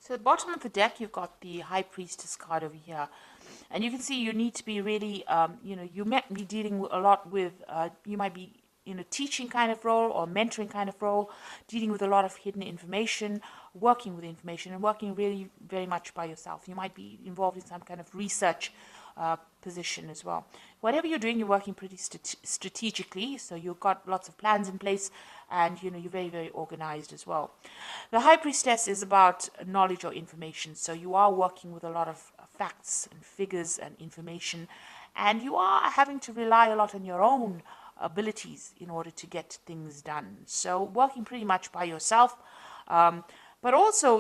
So at the bottom of the deck, you've got the High Priestess card over here. And you can see you need to be really, you might be dealing a lot with, you might be in a teaching kind of role or mentoring kind of role, dealing with a lot of hidden information, working with information, and working really very much by yourself. You might be involved in some kind of research position as well. Whatever you're doing, you're working pretty strategically, so you've got lots of plans in place, and you're very, very organized as well. The High Priestess is about knowledge or information, so you are working with a lot of facts and figures and information, and you are having to rely a lot on your own abilities in order to get things done. So working pretty much by yourself. But also,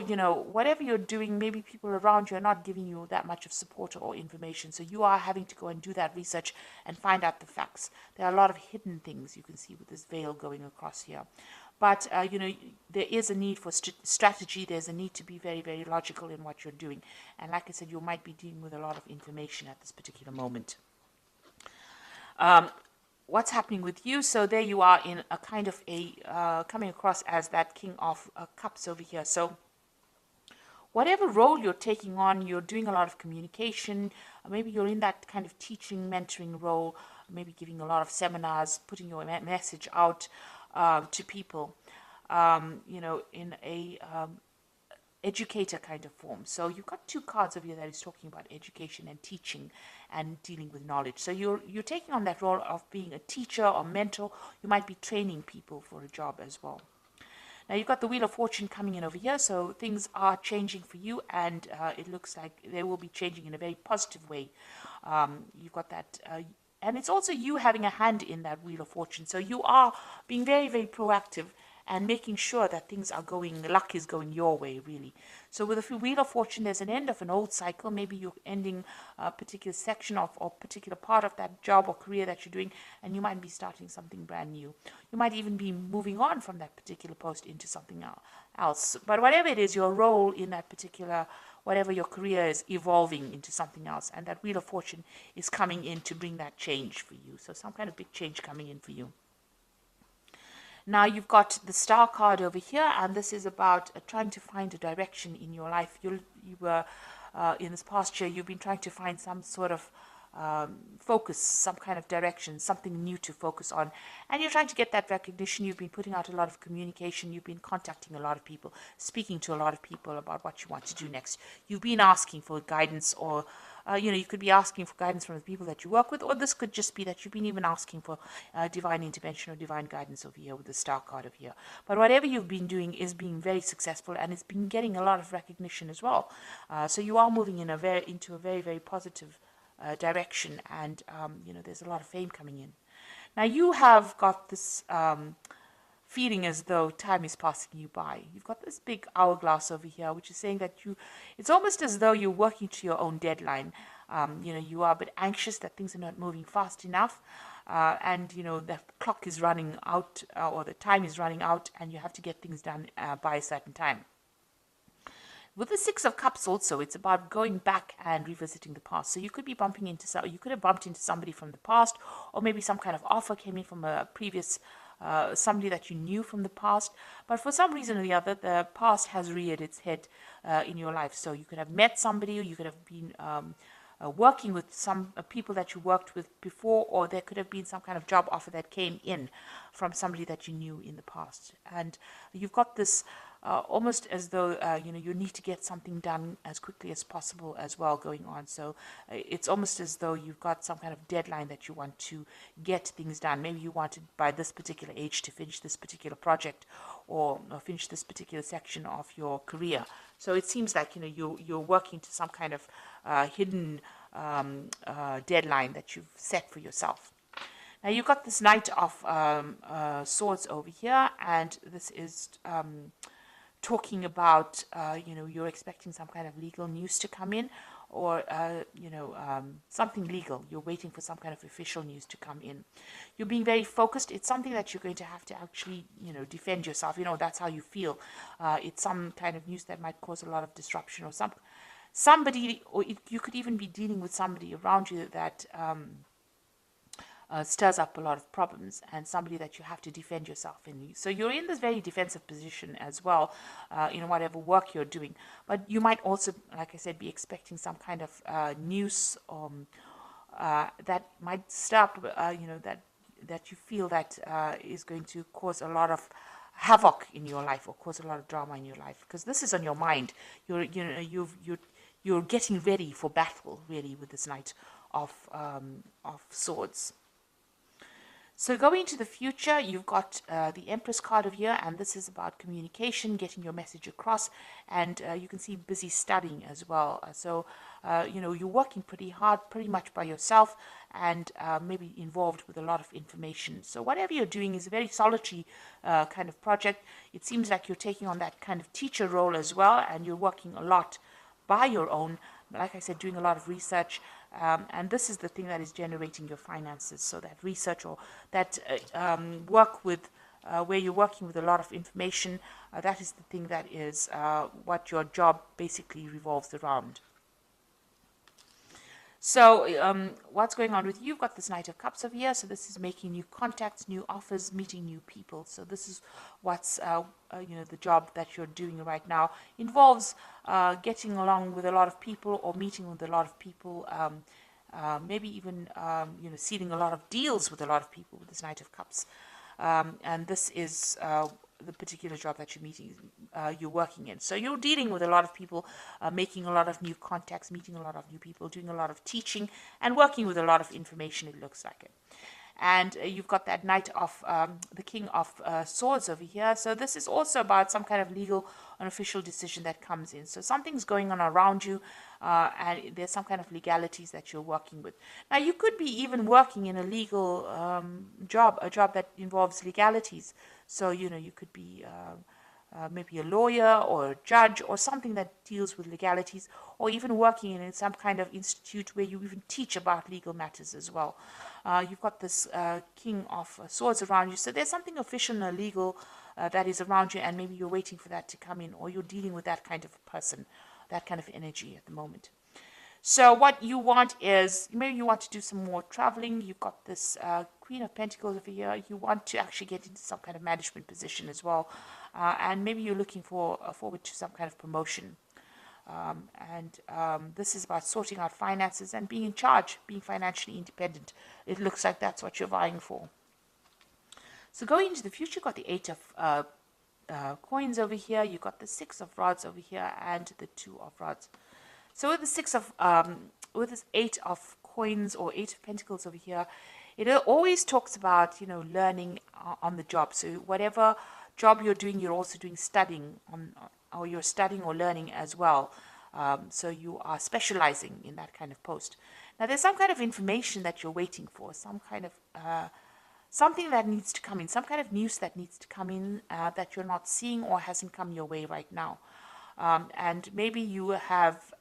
whatever you're doing, maybe people around you are not giving you that much of support or information. So you are having to go and do that research and find out the facts. There are a lot of hidden things you can see with this veil going across here. But, there is a need for strategy. There's a need to be very, very logical in what you're doing. And like I said, you might be dealing with a lot of information at this particular moment. What's happening with you? So there you are in a kind of coming across as that King of Cups over here. So whatever role you're taking on, you're doing a lot of communication. Maybe you're in that kind of teaching, mentoring role, maybe giving a lot of seminars, putting your message out to people, in a educator kind of form. So you've got two cards over here that is talking about education and teaching and dealing with knowledge. So you're taking on that role of being a teacher or mentor. You might be training people for a job as well. Now you've got the Wheel of Fortune coming in over here, so things are changing for you, and it looks like they will be changing in a very positive way. You've got that, and it's also you having a hand in that Wheel of Fortune. So you are being very, very proactive and making sure that things are going, luck is going your way, really. So with the Wheel of Fortune, there's an end of an old cycle. Maybe you're ending a particular section of or particular part of that job or career that you're doing, and you might be starting something brand new. You might even be moving on from that particular post into something else. But whatever it is, your role in that particular, whatever your career is, evolving into something else, and that Wheel of Fortune is coming in to bring that change for you. So some kind of big change coming in for you. Now you've got the Star card over here, and this is about trying to find a direction in your life. You were in this past year, you've been trying to find some sort of focus, some kind of direction, something new to focus on, and you're trying to get that recognition. You've been putting out a lot of communication. You've been contacting a lot of people, speaking to a lot of people about what you want to do next. You've been asking for guidance, or you could be asking for guidance from the people that you work with, or this could just be that you've been even asking for divine intervention or divine guidance over here with the Star card over here. But whatever you've been doing is being very successful, and it's been getting a lot of recognition as well. So you are moving in into a very, very positive direction, and there's a lot of fame coming in. Now you have got this feeling as though time is passing you by. You've got this big hourglass over here, which is saying that it's almost as though you're working to your own deadline. You are a bit anxious that things are not moving fast enough, and the clock is running out, or the time is running out, and you have to get things done by a certain time. With the Six of Cups also, it's about going back and revisiting the past. So you could be you could have bumped into somebody from the past, or maybe some kind of offer came in from a previous somebody that you knew from the past, but for some reason or the other, the past has reared its head in your life. So you could have met somebody, or you could have been working with some people that you worked with before, or there could have been some kind of job offer that came in from somebody that you knew in the past. And you've got this almost as though you need to get something done as quickly as possible as well going on. So it's almost as though you've got some kind of deadline that you want to get things done. Maybe you wanted by this particular age to finish this particular project, or finish this particular section of your career. So it seems like you're working to some kind of hidden deadline that you've set for yourself. Now you've got this Knight of Swords over here, and this is talking about you're expecting some kind of legal news to come in, or something legal. You're waiting for some kind of official news to come in. You're being very focused. It's something that you're going to have to actually defend yourself. That's how you feel. It's some kind of news that might cause a lot of disruption, or somebody, or you could even be dealing with somebody around you that stirs up a lot of problems, and somebody that you have to defend yourself in. So you're in this very defensive position as well, in whatever work you're doing. But you might also, like I said, be expecting some kind of news that might stir up, that you feel that is going to cause a lot of havoc in your life or cause a lot of drama in your life, because this is on your mind. You're getting ready for battle, really, with this Knight of Swords. So going into the future, you've got the Empress card of here, and this is about communication, getting your message across, and you can see busy studying as well. You're working pretty hard, pretty much by yourself, and maybe involved with a lot of information. So whatever you're doing is a very solitary kind of project. It seems like you're taking on that kind of teacher role as well, and you're working a lot by your own, like I said, doing a lot of research, and this is the thing that is generating your finances. So that research or that work with where you're working with a lot of information, that is the thing that is what your job basically revolves around. So what's going on with you? You've got this Knight of Cups over here. So this is making new contacts, new offers, meeting new people. So this is what's, the job that you're doing right now. Involves getting along with a lot of people or meeting with a lot of people. Maybe even, sealing a lot of deals with a lot of people with this Knight of Cups. And this is the particular job that you're working in. So you're dealing with a lot of people, making a lot of new contacts, meeting a lot of new people, doing a lot of teaching, and working with a lot of information, it looks like it. And you've got that Knight of the King of Swords over here. So this is also about some kind of legal and official decision that comes in. So something's going on around you, and there's some kind of legalities that you're working with. Now, you could be even working in a legal job, a job that involves legalities. So, you could be maybe a lawyer or a judge or something that deals with legalities, or even working in some kind of institute where you even teach about legal matters as well. You've got this King of Swords around you, so there's something official and legal that is around you, and maybe you're waiting for that to come in, or you're dealing with that kind of person, that kind of energy at the moment. So what you want is, maybe you want to do some more traveling. You've got this Queen of Pentacles over here. You want to actually get into some kind of management position as well. And maybe you're looking forward to some kind of promotion. This is about sorting out finances and being in charge, being financially independent. It looks like that's what you're vying for. So going into the future, you've got the Eight of Coins over here. You've got the Six of Rods over here and the Two of Rods. So with the with this Eight of Coins or Eight of Pentacles over here, it always talks about, learning on the job. So whatever job you're doing, you're also doing studying or you're studying or learning as well. So you are specializing in that kind of post. Now there's some kind of information that you're waiting for, some kind of something that needs to come in, some kind of news that needs to come in that you're not seeing or hasn't come your way right now. And maybe you have,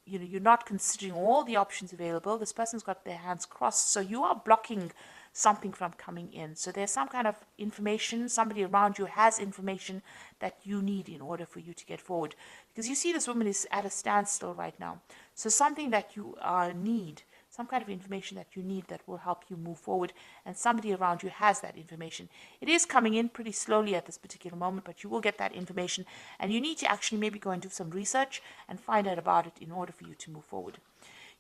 you're not considering all the options available. This person's got their hands crossed, so you are blocking something from coming in. So there's some kind of information, somebody around you has information that you need in order for you to get forward. Because you see this woman is at a standstill right now. So something that you need, some kind of information that you need that will help you move forward, and somebody around you has that information. It is coming in pretty slowly at this particular moment, but you will get that information, and you need to actually maybe go and do some research and find out about it in order for you to move forward.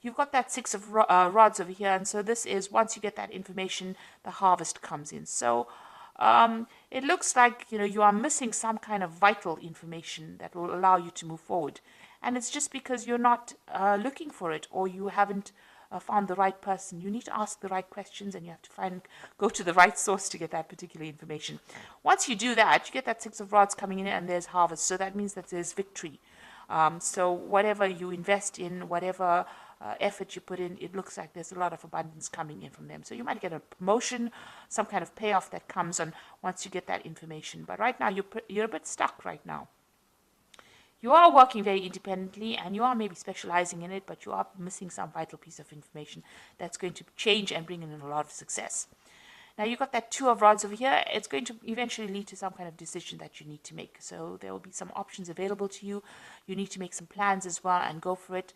You've got that Six of Rods over here, and so this is, once you get that information, the harvest comes in. So it looks like, you are missing some kind of vital information that will allow you to move forward. And it's just because you're not looking for it, or you haven't found the right person. You need to ask the right questions, and you have to go to the right source to get that particular information. Once you do that, you get that Six of Rods coming in, and there's harvest. So that means that there's victory. So whatever you invest in, whatever effort you put in, it looks like there's a lot of abundance coming in from them. So you might get a promotion, some kind of payoff that comes on once you get that information. But right now, you're a bit stuck right now. You are working very independently, and you are maybe specializing in it, but you are missing some vital piece of information that's going to change and bring in a lot of success. Now you've got that Two of Rods over here. It's going to eventually lead to some kind of decision that you need to make. So there will be some options available to you. You need to make some plans as well and go for it.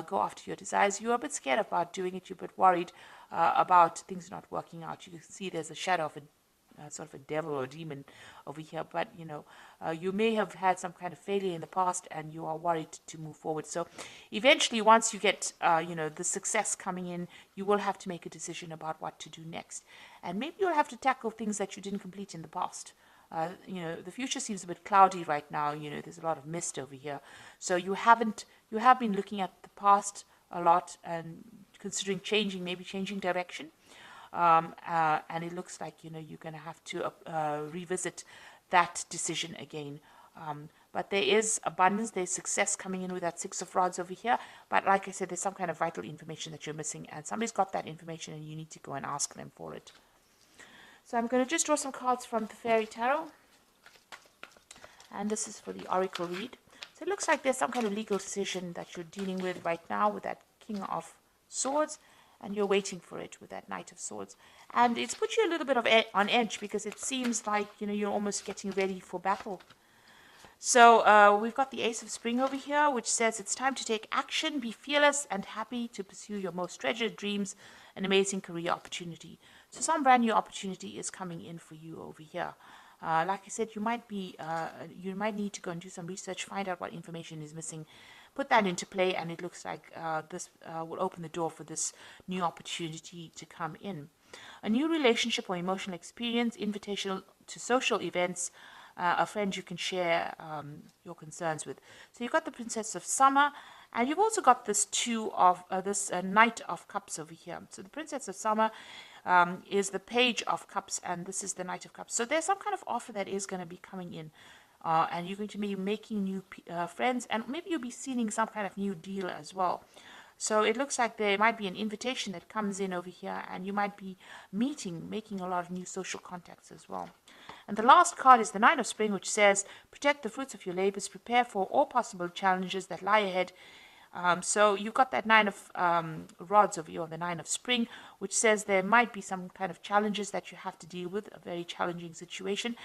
go after your desires. You're a bit scared about doing it. You're a bit worried about things not working out. You can see there's a shadow of a sort of a devil or a demon over here, but you may have had some kind of failure in the past and you are worried to move forward. So eventually, once you get the success coming in, you will have to make a decision about what to do next, and maybe you'll have to tackle things that you didn't complete in the past. The future seems a bit cloudy right now. There's a lot of mist over here, so you have been looking at the past a lot and considering maybe changing direction. And it looks like you're going to have to revisit that decision again. But there is abundance, there's success coming in with that Six of Rods over here. But like I said, there's some kind of vital information that you're missing, and somebody's got that information, and you need to go and ask them for it. So I'm going to just draw some cards from the Fairy Tarot, and this is for the Oracle read. So it looks like there's some kind of legal decision that you're dealing with right now with that King of Swords, and you're waiting for it with that Knight of Swords. And it's put you a little bit on edge, because it seems like you're almost getting ready for battle. So we've got the Ace of Spring over here, which says it's time to take action, be fearless and happy to pursue your most treasured dreams, an amazing career opportunity. So some brand new opportunity is coming in for you over here. Like I said, you might need to go and do some research, find out what information is missing, put that into play, and it looks like this will open the door for this new opportunity to come in. A new relationship or emotional experience, invitation to social events, a friend you can share your concerns with. So you've got the Princess of Summer, and you've also got this Knight of Cups over here. So the Princess of Summer is the Page of Cups, and this is the Knight of Cups. So there's some kind of offer that is going to be coming in. And you're going to be making new friends, and maybe you'll be sealing some kind of new deal as well. So it looks like there might be an invitation that comes in over here, and you might be making a lot of new social contacts as well. And the last card is the Nine of Spring, which says, protect the fruits of your labors, prepare for all possible challenges that lie ahead. So you've got that Nine of Rods over here, or the Nine of Spring, which says there might be some kind of challenges that you have to deal with, a very challenging situation,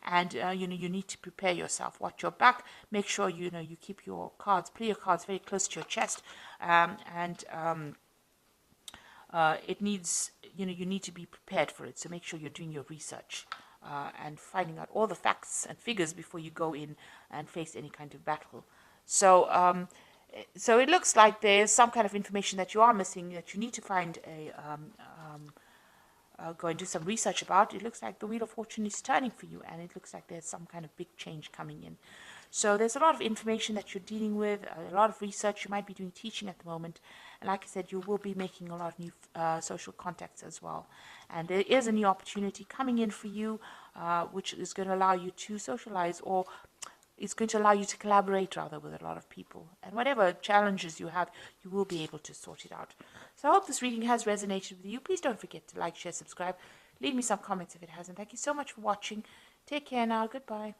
and you need to prepare yourself. Watch your back. Make sure you keep your cards, play your cards very close to your chest, it needs you need to be prepared for it. So make sure you're doing your research and finding out all the facts and figures before you go in and face any kind of battle. So it looks like there's some kind of information that you are missing, that you need to find go and do some research about. It looks like the Wheel of Fortune is turning for you, and it looks like there's some kind of big change coming in. So there's a lot of information that you're dealing with, a lot of research. You might be doing teaching at the moment, and like I said, you will be making a lot of new social contacts as well. And there is a new opportunity coming in for you, which is going to allow you to socialize, or it's going to allow you to collaborate rather with a lot of people. And whatever challenges you have, you will be able to sort it out. So I hope this reading has resonated with you. Please don't forget to like, share, subscribe. Leave me some comments if it hasn't. Thank you so much for watching. Take care now. Goodbye.